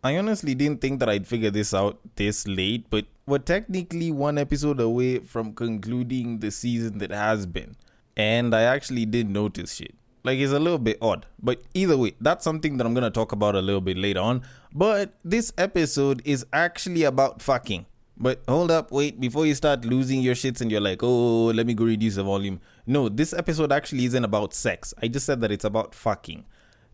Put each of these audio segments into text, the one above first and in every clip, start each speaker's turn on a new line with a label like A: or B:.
A: I honestly didn't think that I'd figure this out this late, but we're technically one episode away from concluding the season that has been. And I actually did notice shit. Like, it's a little bit odd. But either way, that's something that I'm going to talk about a little bit later on. But this episode is actually about fucking. But hold up, wait, before you start losing your shits and you're like, oh, let me go reduce the volume. No, this episode actually isn't about sex. I just said that it's about fucking.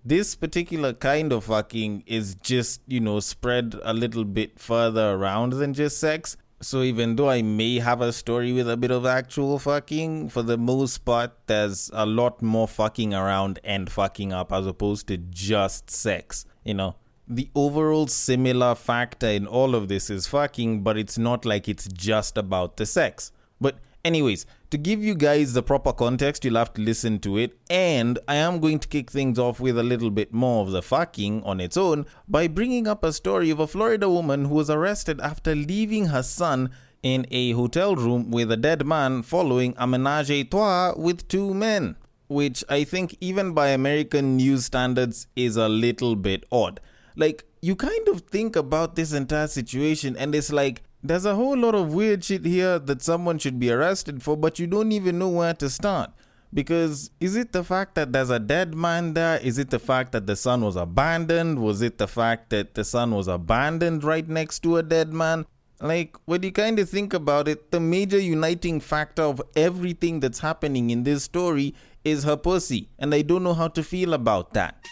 A: This particular kind of fucking is just, spread a little bit further around than just sex. So even though I may have a story with a bit of actual fucking, for the most part, there's a lot more fucking around and fucking up as opposed to just sex, The overall similar factor in all of this is fucking, but it's not like it's just about the sex. But anyways, to give you guys the proper context, you'll have to listen to it. And I am going to kick things off with a little bit more of the fucking on its own by bringing up a story of a Florida woman who was arrested after leaving her son in a hotel room with a dead man following a menage a trois with two men, which I think even by American news standards is a little bit odd. Like, you kind of think about this entire situation and it's like, there's a whole lot of weird shit here that someone should be arrested for, but you don't even know where to start. Because is it the fact that there's a dead man there? Is it the fact that the son was abandoned? Was it the fact that the son was abandoned right next to a dead man? Like, when you kind of think about it, the major uniting factor of everything that's happening in this story is her pussy. And I don't know how to feel about that.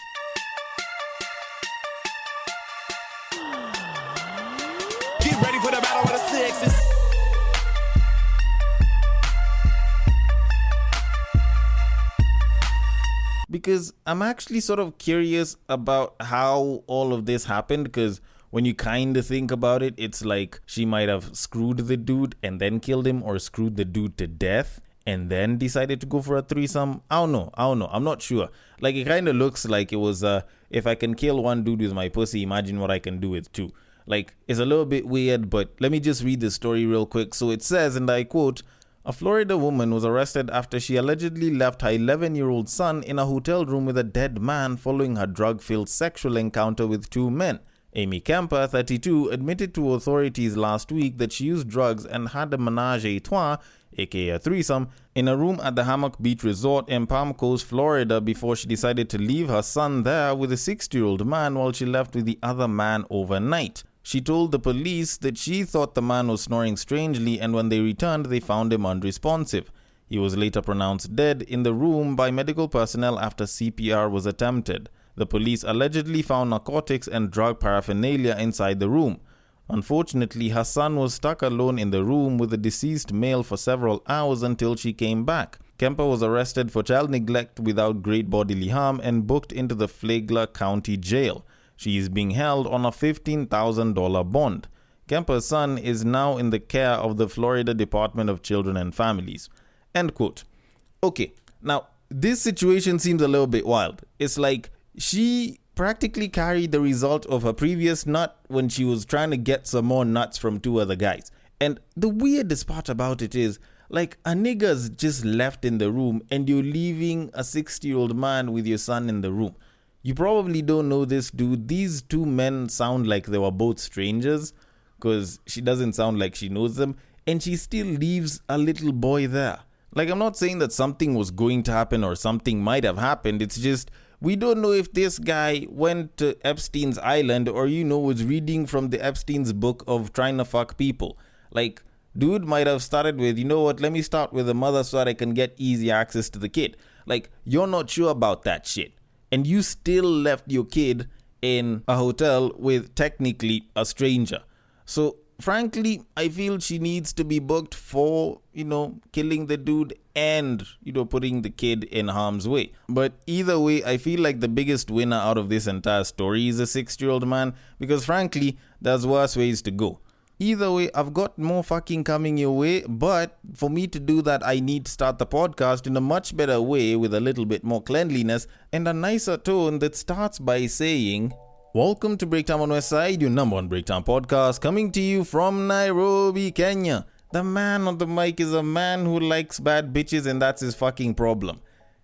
B: Get ready for the battle of the sexes.
A: Because I'm actually sort of curious about how all of this happened, because when you kind of think about it, it's like she might have screwed the dude and then killed him, or screwed the dude to death and then decided to go for a threesome. I don't know. I'm not sure. Like, it kind of looks like it was, if I can kill one dude with my pussy, imagine what I can do with two. Like, it's a little bit weird, but let me just read the story real quick. So it says, and I quote, "A Florida woman was arrested after she allegedly left her 11-year-old son in a hotel room with a dead man following her drug-filled sexual encounter with two men. Amy Kemper, 32, admitted to authorities last week that she used drugs and had a menage a trois, aka a threesome, in a room at the Hammock Beach Resort in Palm Coast, Florida, before she decided to leave her son there with a 60-year-old man while she left with the other man overnight. She told the police that she thought the man was snoring strangely, and when they returned, they found him unresponsive. He was later pronounced dead in the room by medical personnel after CPR was attempted. The police allegedly found narcotics and drug paraphernalia inside the room. Unfortunately, her son was stuck alone in the room with the deceased male for several hours until she came back. Kemper was arrested for child neglect without great bodily harm and booked into the Flagler County Jail. She is being held on a $15,000 bond. Kemper's son is now in the care of the Florida Department of Children and Families." End quote. Okay, now this situation seems a little bit wild. It's like she practically carried the result of her previous nut when she was trying to get some more nuts from two other guys. And the weirdest part about it is, like, a nigga's just left in the room and you're leaving a 60-year-old man with your son in the room. You probably don't know this dude. These two men sound like they were both strangers, because she doesn't sound like she knows them, and she still leaves a little boy there. Like, I'm not saying that something was going to happen or something might have happened. It's just, we don't know if this guy went to Epstein's Island or, was reading from the Epstein's book of trying to fuck people. Like, dude might have started with, let me start with the mother so that I can get easy access to the kid. Like, you're not sure about that shit. And you still left your kid in a hotel with technically a stranger. So, frankly, I feel she needs to be booked for, killing the dude and, putting the kid in harm's way. But either way, I feel like the biggest winner out of this entire story is a 60-year-old man, because frankly, there's worse ways to go. Either way, I've got more fucking coming your way, but for me to do that, I need to start the podcast in a much better way with a little bit more cleanliness and a nicer tone that starts by saying, "Welcome to Breaktime on Westside, your number one Breaktime podcast, coming to you from Nairobi, Kenya. The man on the mic is a man who likes bad bitches, and that's his fucking problem.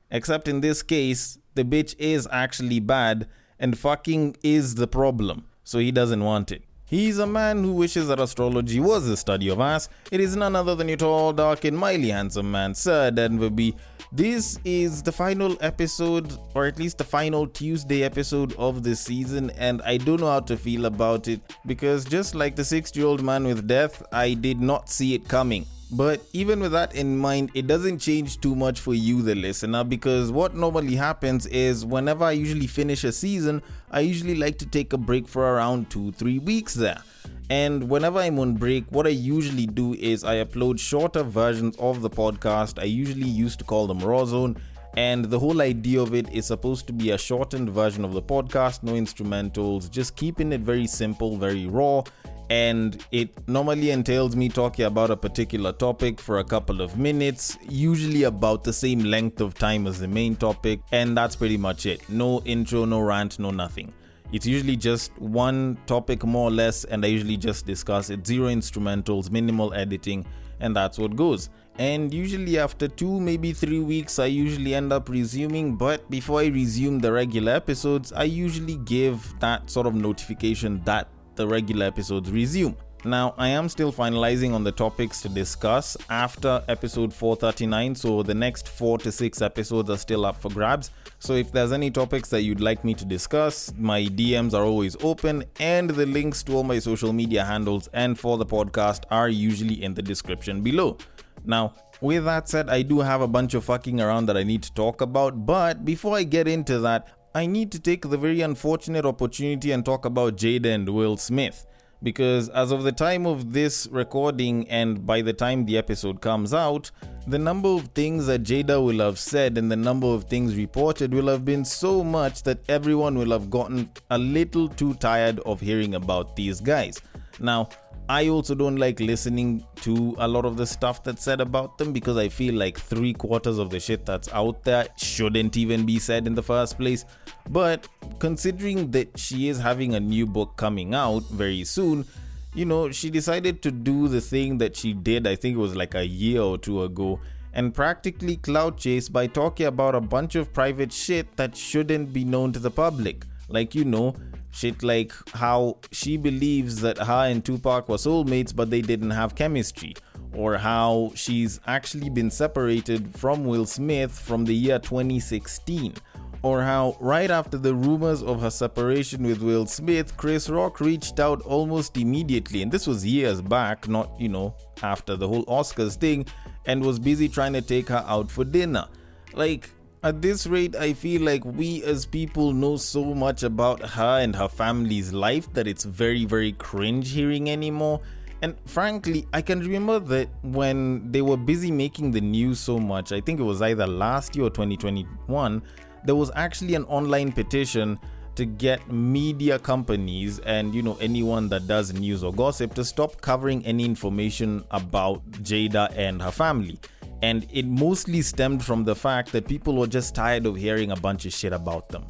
A: Except in this case, the bitch is actually bad, and fucking is the problem. so he doesn't want it. He's a man who wishes that astrology was the study of ass. It is none other than your tall, dark, and mildly handsome man, Sir Denver B. This is the final episode, or at least the final Tuesday episode of this season, and I don't know how to feel about it, because just like the 60-year-old man with death, I did not see it coming. But even with that in mind, it doesn't change too much for you, the listener, because what normally happens is whenever I usually finish a season, I usually like to take a break for around 2-3 weeks there. And whenever I'm on break, what I usually do is I upload shorter versions of the podcast. I usually used to call them Raw Zone. And the whole idea of it is supposed to be a shortened version of the podcast, no instrumentals, just keeping it very simple, very raw. And it normally entails me talking about a particular topic for a couple of minutes, usually about the same length of time as the main topic, and that's pretty much it. No intro, no rant, no nothing. It's usually just one topic more or less, and I usually just discuss it. 0 instrumentals, minimal editing, and that's what goes. And usually after 2, maybe 3 weeks, I usually end up resuming. But before I resume the regular episodes, I usually give that sort of notification that the regular episodes resume. Now, I am still finalizing on the topics to discuss after episode 439, so the next 4 to 6 episodes are still up for grabs. So if there's any topics that you'd like me to discuss, my DMs are always open, and the links to all my social media handles and for the podcast are usually in the description below. Now, with that said, I do have a bunch of fucking around that I need to talk about, but before I get into that, I need to take the very unfortunate opportunity and talk about Jada and Will Smith. Because as of the time of this recording and by the time the episode comes out, the number of things that Jada will have said and the number of things reported will have been so much that everyone will have gotten a little too tired of hearing about these guys. Now, I also don't like listening to a lot of the stuff that's said about them because I feel like 3/4 of the shit that's out there shouldn't even be said in the first place. But considering that she is having a new book coming out very soon, you know, she decided to do the thing that she did, I think it was like a year or 2 ago, and practically clout chase by talking about a bunch of private shit that shouldn't be known to the public. Like, you know, shit like how she believes that her and Tupac were soulmates but they didn't have chemistry, or how she's actually been separated from Will Smith from the year 2016, or how right after the rumors of her separation with Will Smith, Chris Rock reached out almost immediately, and this was years back, not, you know, after the whole Oscars thing, and was busy trying to take her out for dinner. Like, at this rate, I feel like we as people know so much about her and her family's life that it's very, very cringe hearing anymore. And frankly, I can remember that when they were busy making the news so much, I think it was either last year or 2021, there was actually an online petition to get media companies and, you know, anyone that does news or gossip to stop covering any information about Jada and her family. And it mostly stemmed from the fact that people were just tired of hearing a bunch of shit about them.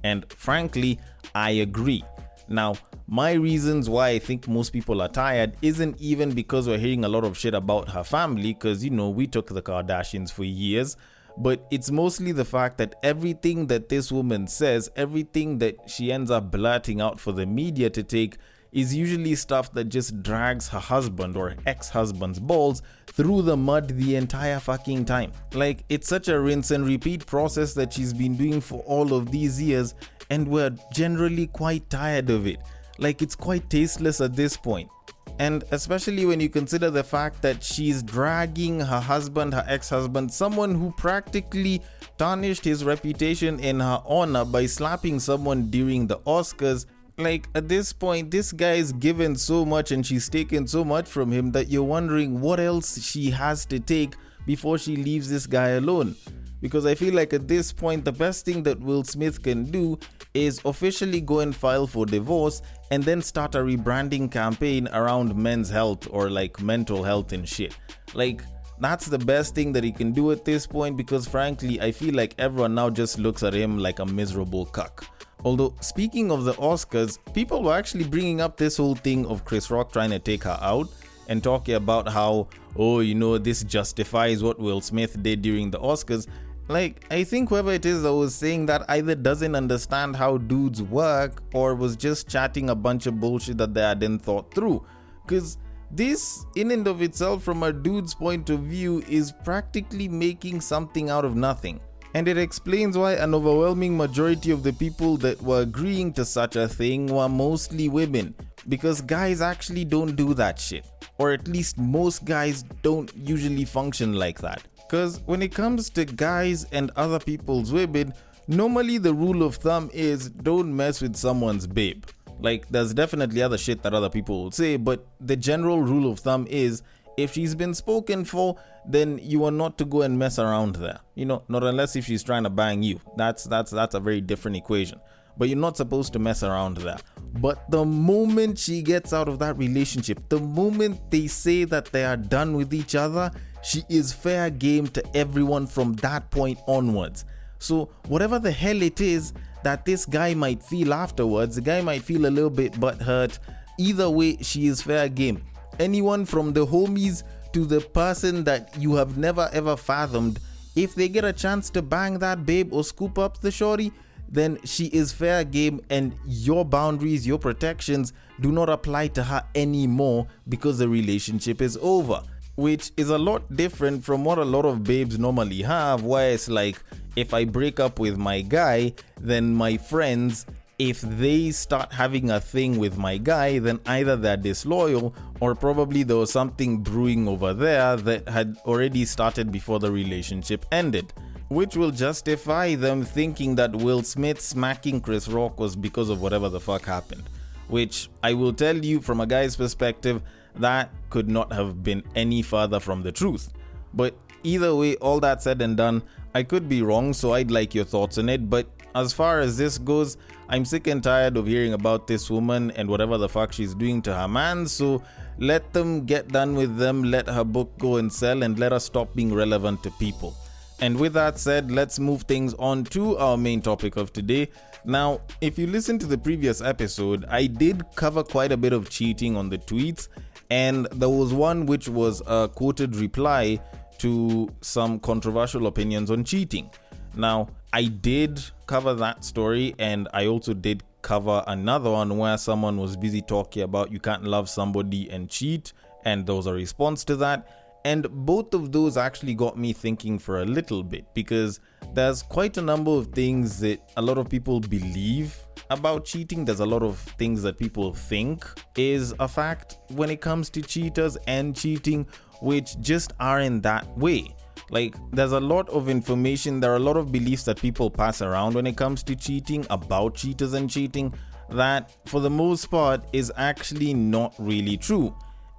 A: And frankly, I agree. Now, my reasons why I think most people are tired isn't even because we're hearing a lot of shit about her family, because, you know, we took the Kardashians for years. But it's mostly the fact that everything that this woman says, everything that she ends up blurting out for the media to take, is usually stuff that just drags her husband or ex-husband's balls through the mud the entire fucking time. Like, it's such a rinse and repeat process that she's been doing for all of these years, and we're generally quite tired of it. Like, it's quite tasteless at this point. And especially when you consider the fact that she's dragging her husband, her ex-husband, someone who practically tarnished his reputation in her honor by slapping someone during the Oscars. Like, at this point, this guy is given so much and she's taken so much from him that you're wondering what else she has to take before she leaves this guy alone. Because I feel like at this point, the best thing that Will Smith can do is officially go and file for divorce and then start a rebranding campaign around men's health or like mental health and shit. Like, that's the best thing that he can do at this point, because frankly, I feel like everyone now just looks at him like a miserable cuck. Although, speaking of the Oscars, people were actually bringing up this whole thing of Chris Rock trying to take her out and talking about how, oh, you know, this justifies what Will Smith did during the Oscars. Like, I think whoever it is that was saying that either doesn't understand how dudes work or was just chatting a bunch of bullshit that they hadn't thought through. Because this, in and of itself, from a dude's point of view, is practically making something out of nothing. And it explains why an overwhelming majority of the people that were agreeing to such a thing were mostly women. Because guys actually don't do that shit. Or at least most guys don't usually function like that. Because when it comes to guys and other people's women, normally the rule of thumb is don't mess with someone's babe. Like, there's definitely other shit that other people will say, but the general rule of thumb is if she's been spoken for, then you are not to go and mess around there. You know, not unless if she's trying to bang you. That's a very different equation. But you're not supposed to mess around there. But the moment she gets out of that relationship, the moment they say that they are done with each other, she is fair game to everyone from that point onwards. So whatever the hell it is that this guy might feel afterwards, the guy might feel a little bit butthurt. Either way, she is fair game. Anyone from the homies to the person that you have never ever fathomed, if they get a chance to bang that babe or scoop up the shorty, then she is fair game, and your boundaries, your protections do not apply to her anymore because the relationship is over. Which is a lot different from what a lot of babes normally have, where it's like, if I break up with my guy, then my friends, if they start having a thing with my guy, then either they're disloyal or probably there was something brewing over there that had already started before the relationship ended. Which will justify them thinking that Will Smith smacking Chris Rock was because of whatever the fuck happened. Which I will tell you, from a guy's perspective, that could not have been any further from the truth. But either way, all that said and done, I could be wrong, so I'd like your thoughts on it. But as far as this goes, I'm sick and tired of hearing about this woman and whatever the fuck she's doing to her man, so let them get done with them, let her book go and sell, and let her stop being relevant to people. And with that said, let's move things on to our main topic of today. Now, if you listen to the previous episode, I did cover quite a bit of cheating on the tweets, and there was one which was a quoted reply to some controversial opinions on cheating. Now, I did cover that story, and I also did cover another one where someone was busy talking about you can't love somebody and cheat, and there was a response to that. And both of those actually got me thinking for a little bit, because there's quite a number of things that a lot of people believe about cheating. There's a lot of things that people think is a fact when it comes to cheaters and cheating, which just aren't that way. Like, there's a lot of information, there are a lot of beliefs that people pass around when it comes to cheating, about cheaters and cheating, that for the most part is actually not really true.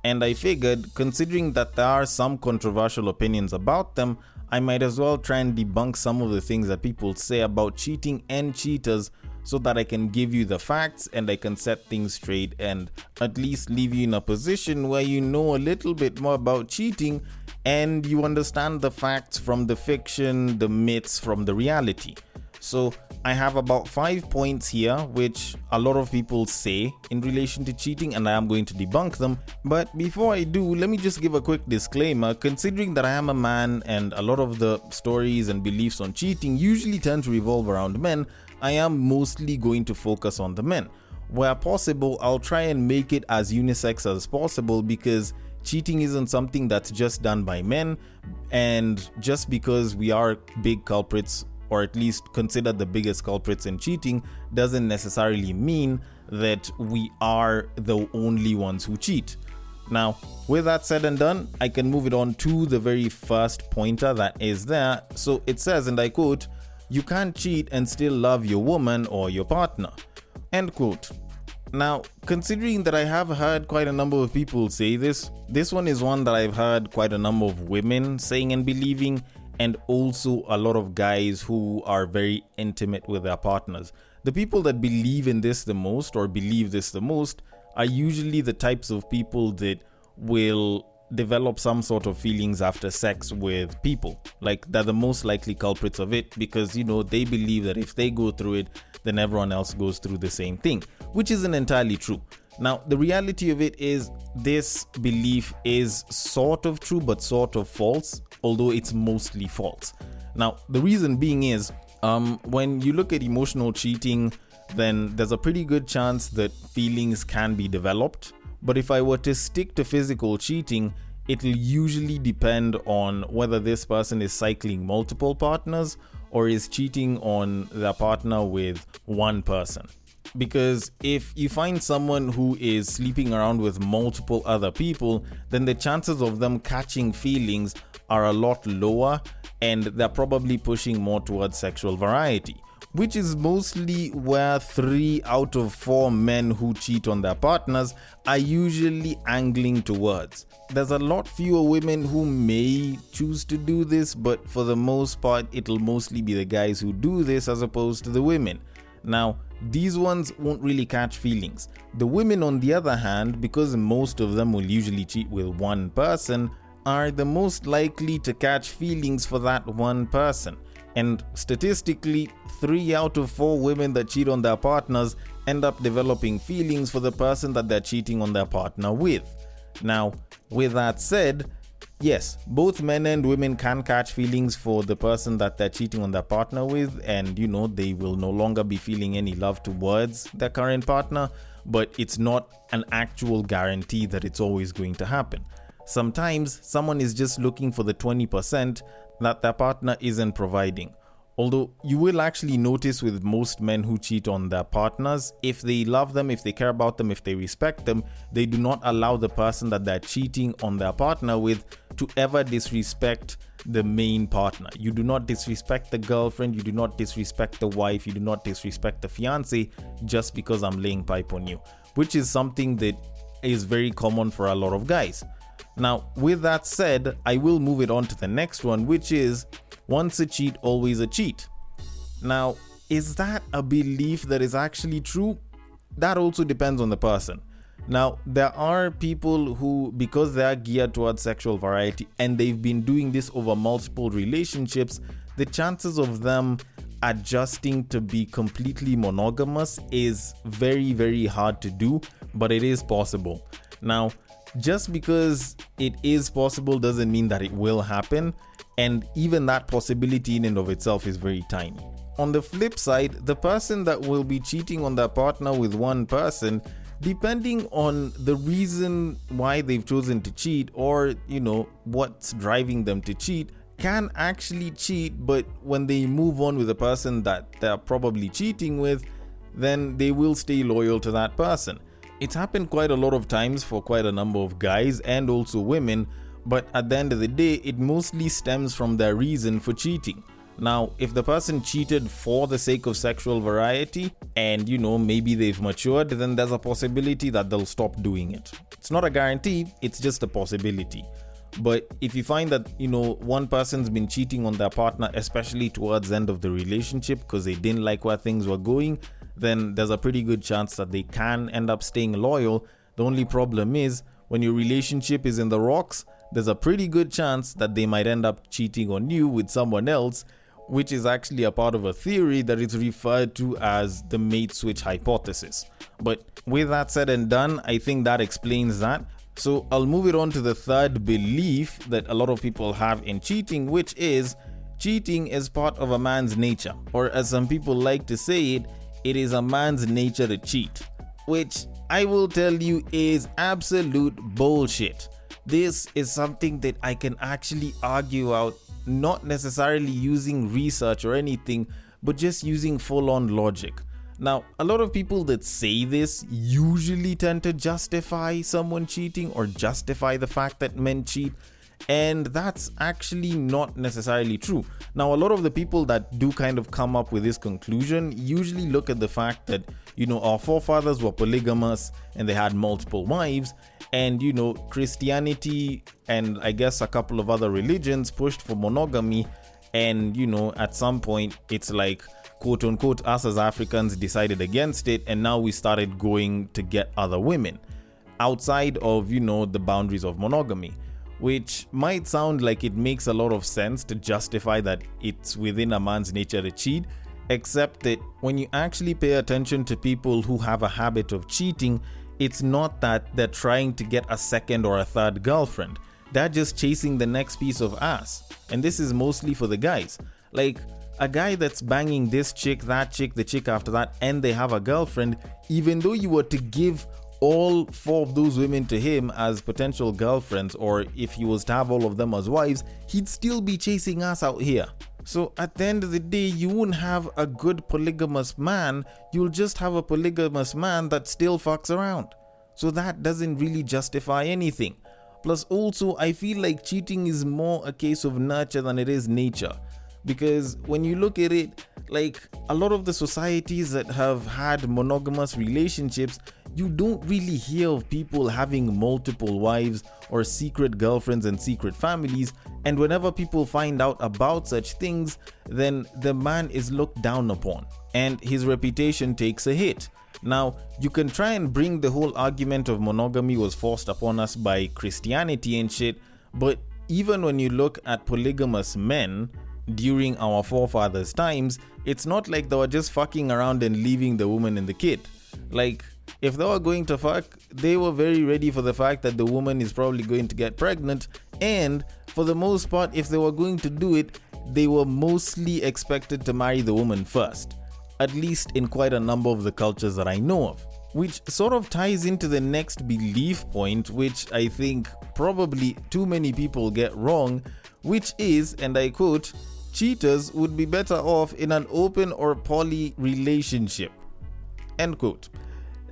A: And I figured, considering that there are some controversial opinions about them, I might as well try and debunk some of the things that people say about cheating and cheaters, so that I can give you the facts and I can set things straight and at least leave you in a position where you know a little bit more about cheating and you understand the facts from the fiction, the myths from the reality. So I have about 5 points here which a lot of people say in relation to cheating, and I am going to debunk them. But before I do, let me just give a quick disclaimer. Considering that I am a man and a lot of the stories and beliefs on cheating usually tend to revolve around men, I am mostly going to focus on the men. Where possible, I'll try and make it as unisex as possible, because cheating isn't something that's just done by men, and just because we are big culprits, or at least considered the biggest culprits in cheating, doesn't necessarily mean that we are the only ones who cheat. Now, with that said and done, I can move it on to the very first pointer that is there. So it says, and I quote, "You can't cheat and still love your woman or your partner." End quote. Now, considering that I have heard quite a number of people say this one is one that I've heard quite a number of women saying and believing, and also a lot of guys who are very intimate with their partners. The people that believe in this the most, or believe this the most, are usually the types of people that will develop some sort of feelings after sex with people. Like, they're the most likely culprits of it, because, you know, they believe that if they go through it, then everyone else goes through the same thing, which isn't entirely true. Now, the reality of it is, this belief is sort of true but sort of false, although it's mostly false. Now, the reason being is, when you look at emotional cheating, then there's a pretty good chance that feelings can be developed. But if I were to stick to physical cheating, it'll usually depend on whether this person is cycling multiple partners or is cheating on their partner with one person. Because if you find someone who is sleeping around with multiple other people, then the chances of them catching feelings are a lot lower, and they're probably pushing more towards sexual variety, which is mostly where 3 out of 4 men who cheat on their partners are usually angling towards. There's a lot fewer women who may choose to do this, but for the most part, it'll mostly be the guys who do this as opposed to the women. Now, these ones won't really catch feelings. The women, on the other hand, because most of them will usually cheat with one person, are the most likely to catch feelings for that one person. And statistically, 3 out of 4 women that cheat on their partners end up developing feelings for the person that they're cheating on their partner with. Now, with that said, yes, both men and women can catch feelings for the person that they're cheating on their partner with, and they will no longer be feeling any love towards their current partner, but it's not an actual guarantee that it's always going to happen. Sometimes someone is just looking for the 20% that their partner isn't providing. Although you will actually notice with most men who cheat on their partners, if they love them, if they care about them, if they respect them, they do not allow the person that they're cheating on their partner with to ever disrespect the main partner. You do not disrespect the girlfriend, you do not disrespect the wife, you do not disrespect the fiance just because I'm laying pipe on you, which is something that is very common for a lot of guys. Now, with that said, I will move it on to the next one, which is once a cheat, always a cheat. Now, is that a belief that is actually true? That also depends on the person. Now, there are people who, because they are geared towards sexual variety and they've been doing this over multiple relationships, the chances of them adjusting to be completely monogamous is very, very hard to do, but it is possible. Now, just because it is possible doesn't mean that it will happen, and even that possibility in and of itself is very tiny. On the flip side, the person that will be cheating on their partner with one person, depending on the reason why they've chosen to cheat or, what's driving them to cheat, can actually cheat, but when they move on with the person that they're probably cheating with, then they will stay loyal to that person. It's happened quite a lot of times for quite a number of guys and also women, but at the end of the day, it mostly stems from their reason for cheating. Now, if the person cheated for the sake of sexual variety and, maybe they've matured, then there's a possibility that they'll stop doing it. It's not a guarantee, it's just a possibility. But if you find that, one person's been cheating on their partner, especially towards the end of the relationship because they didn't like where things were going, then there's a pretty good chance that they can end up staying loyal. The only problem is, when your relationship is in the rocks, there's a pretty good chance that they might end up cheating on you with someone else, which is actually a part of a theory that is referred to as the mate switch hypothesis. But with that said and done, I think that explains that. So I'll move it on to the third belief that a lot of people have in cheating, which is cheating is part of a man's nature, or as some people like to say it, it is a man's nature to cheat, which I will tell you is absolute bullshit. This is something that I can actually argue out, not necessarily using research or anything, but just using full-on logic. Now, a lot of people that say this usually tend to justify someone cheating or justify the fact that men cheat, and that's actually not necessarily true. Now, a lot of the people that do kind of come up with this conclusion usually look at the fact that, our forefathers were polygamous and they had multiple wives, and, Christianity and I guess a couple of other religions pushed for monogamy, and, at some point it's like, quote unquote, us as Africans decided against it, and now we started going to get other women outside of, the boundaries of monogamy. Which might sound like it makes a lot of sense to justify that it's within a man's nature to cheat, except that when you actually pay attention to people who have a habit of cheating, it's not that they're trying to get a second or a third girlfriend. They're just chasing the next piece of ass. And this is mostly for the guys. Like, a guy that's banging this chick, that chick, the chick after that, and they have a girlfriend, even though you were to give all 4 of those women to him as potential girlfriends, or if he was to have all of them as wives, he'd still be chasing ass out here. So at the end of the day, you won't have a good polygamous man, you'll just have a polygamous man that still fucks around. So that doesn't really justify anything. Plus also, I feel like cheating is more a case of nurture than it is nature. Because when you look at it, like a lot of the societies that have had monogamous relationships, you don't really hear of people having multiple wives or secret girlfriends and secret families. And whenever people find out about such things, then the man is looked down upon and his reputation takes a hit. Now, you can try and bring the whole argument of monogamy was forced upon us by Christianity and shit, but even when you look at polygamous men during our forefathers' times, it's not like they were just fucking around and leaving the woman and the kid. Like, if they were going to fuck, they were very ready for the fact that the woman is probably going to get pregnant, and for the most part, if they were going to do it, they were mostly expected to marry the woman first, at least in quite a number of the cultures that I know of. Which sort of ties into the next belief point, which I think probably too many people get wrong, which is, and I quote, cheaters would be better off in an open or poly relationship, end quote.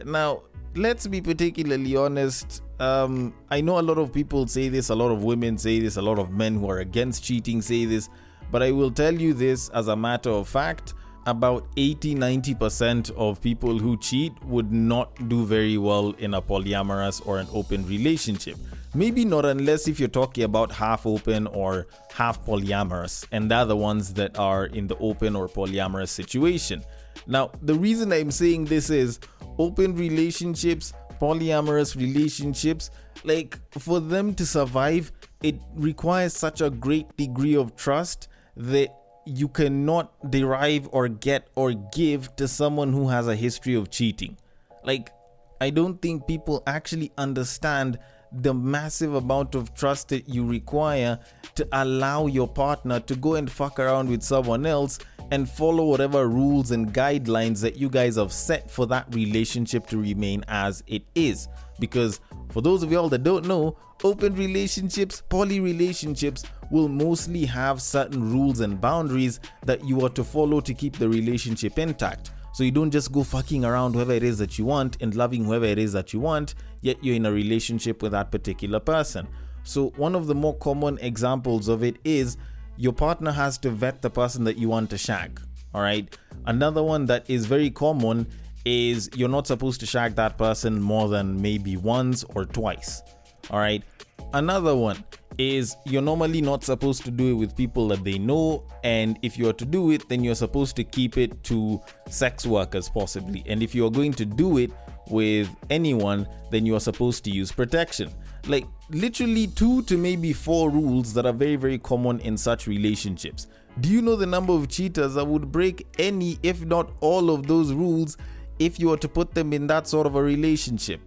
A: Now, let's be particularly honest. I know a lot of people say this, a lot of women say this, a lot of men who are against cheating say this, but I will tell you this as a matter of fact. About 80-90% of people who cheat would not do very well in a polyamorous or an open relationship. Maybe not unless if you're talking about half open or half polyamorous, and they're the ones that are in the open or polyamorous situation. Now, the reason I'm saying this is open relationships, polyamorous relationships, like for them to survive, it requires such a great degree of trust that you cannot derive or get or give to someone who has a history of cheating. Like, I don't think people actually understand the massive amount of trust that you require to allow your partner to go and fuck around with someone else and follow whatever rules and guidelines that you guys have set for that relationship to remain as it is. Because for those of y'all that don't know, open relationships, poly relationships will mostly have certain rules and boundaries that you are to follow to keep the relationship intact. So you don't just go fucking around whoever it is that you want and loving whoever it is that you want, yet you're in a relationship with that particular person. So one of the more common examples of it is your partner has to vet the person that you want to shag. All right. Another one that is very common is you're not supposed to shag that person more than maybe once or twice. All right. Another one is you're normally not supposed to do it with people that they know, and if you are to do it, then you're supposed to keep it to sex workers possibly, and if you're going to do it with anyone, then you are supposed to use protection. Like literally 2 to maybe 4 rules that are very, very common in such relationships. Do you know the number of cheaters that would break any, if not all of those rules if you were to put them in that sort of a relationship?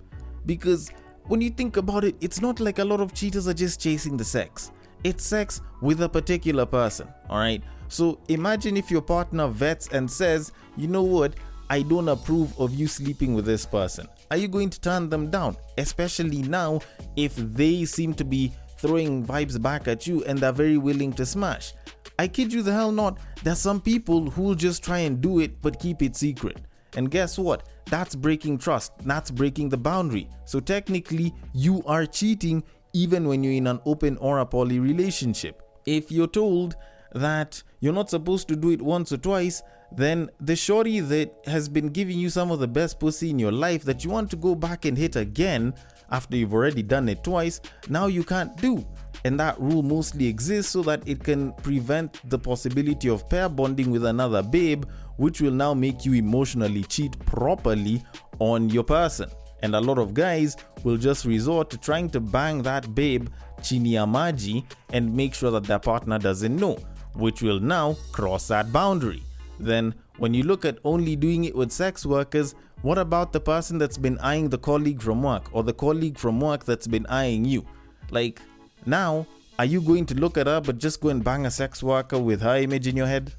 A: Because when you think about it, it's not like a lot of cheaters are just chasing the sex. It's sex with a particular person, all right? So imagine if your partner vets and says, you know what, I don't approve of you sleeping with this person. Are you going to turn them down? Especially now if they seem to be throwing vibes back at you and they're very willing to smash. I kid you the hell not, there's some people who will just try and do it but keep it secret. And guess what? That's breaking trust. That's breaking the boundary. So technically, you are cheating even when you're in an open or a poly relationship. If you're told that you're not supposed to do it once or twice, then the shorty that has been giving you some of the best pussy in your life that you want to go back and hit again after you've already done it twice, now you can't do. And that rule mostly exists so that it can prevent the possibility of pair bonding with another babe, which will now make you emotionally cheat properly on your person. And a lot of guys will just resort to trying to bang that babe chini ya maji and make sure that their partner doesn't know, which will now cross that boundary. Then when you look at only doing it with sex workers, what about the person that's been eyeing the colleague from work, or the colleague from work that's been eyeing you? Like, now are you going to look at her but just go and bang a sex worker with her image in your head?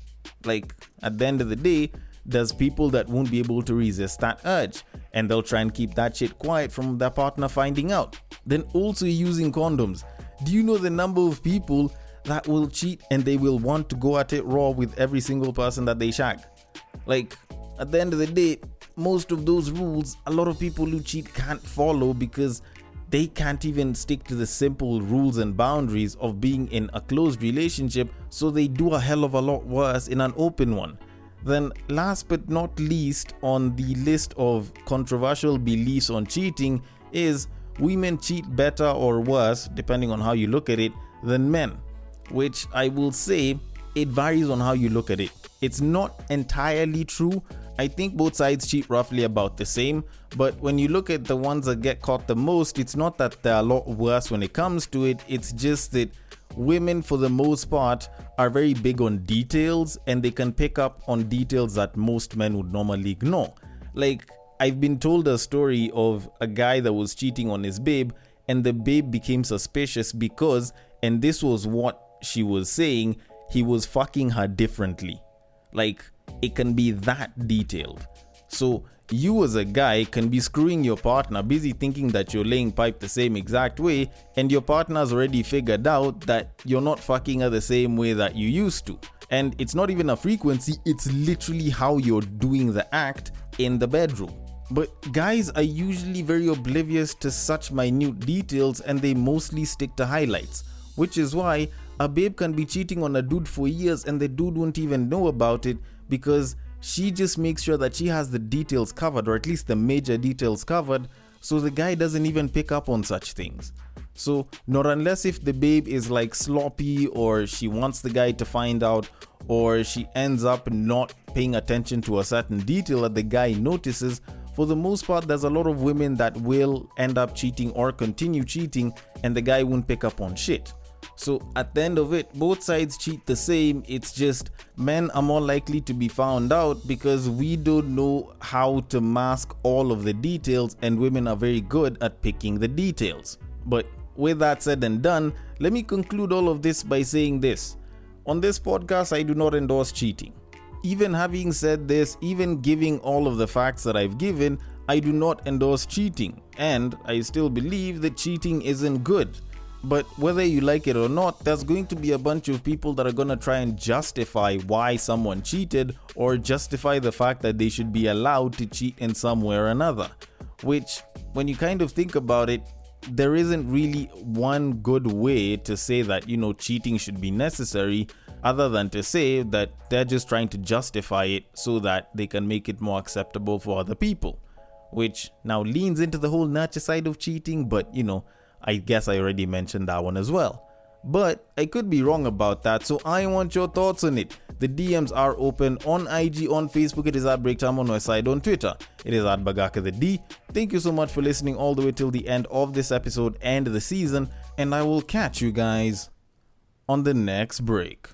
A: Like, at the end of the day, there's people that won't be able to resist that urge, and they'll try and keep that shit quiet from their partner finding out. Then also using condoms. Do you know the number of people that will cheat and they will want to go at it raw with every single person that they shag? Like, at the end of the day, most of those rules, a lot of people who cheat can't follow because they can't even stick to the simple rules and boundaries of being in a closed relationship, so they do a hell of a lot worse in an open one. Then last but not least on the list of controversial beliefs on cheating is women cheat better or worse, depending on how you look at it, than men, which I will say it varies on how you look at it. It's not entirely true. I think both sides cheat roughly about the same, but when you look at the ones that get caught the most, it's not that they're a lot worse when it comes to it, it's just that women for the most part are very big on details and they can pick up on details that most men would normally ignore. Like, I've been told a story of a guy that was cheating on his babe and the babe became suspicious because, and this was what she was saying, he was fucking her differently. Like, it can be that detailed. So you as a guy can be screwing your partner, busy thinking that you're laying pipe the same exact way, and your partner's already figured out that you're not fucking her the same way that you used to. And it's not even a frequency, it's literally how you're doing the act in the bedroom. But guys are usually very oblivious to such minute details and they mostly stick to highlights, which is why a babe can be cheating on a dude for years and the dude won't even know about it because she just makes sure that she has the details covered, or at least the major details covered, so the guy doesn't even pick up on such things. So not unless if the babe is like sloppy, or she wants the guy to find out, or she ends up not paying attention to a certain detail that the guy notices, for the most part there's a lot of women that will end up cheating or continue cheating and the guy won't pick up on shit. So at the end of it, both sides cheat the same. It's just men are more likely to be found out because we don't know how to mask all of the details, and women are very good at picking the details. But with that said and done, let me conclude all of this by saying this. On this podcast, I do not endorse cheating. Even having said this, even giving all of the facts that I've given, I do not endorse cheating, and I still believe that cheating isn't good. But whether you like it or not, there's going to be a bunch of people that are going to try and justify why someone cheated, or justify the fact that they should be allowed to cheat in some way or another. Which, when you kind of think about it, there isn't really one good way to say that, cheating should be necessary, other than to say that they're just trying to justify it so that they can make it more acceptable for other people. Which now leans into the whole nurture side of cheating, but I guess I already mentioned that one as well. But I could be wrong about that, so I want your thoughts on it. The DMs are open on IG, on Facebook, it is at Breaktime, on Westside, on Twitter, it is at Bagaka the D. Thank you so much for listening all the way till the end of this episode and the season, and I will catch you guys on the next break.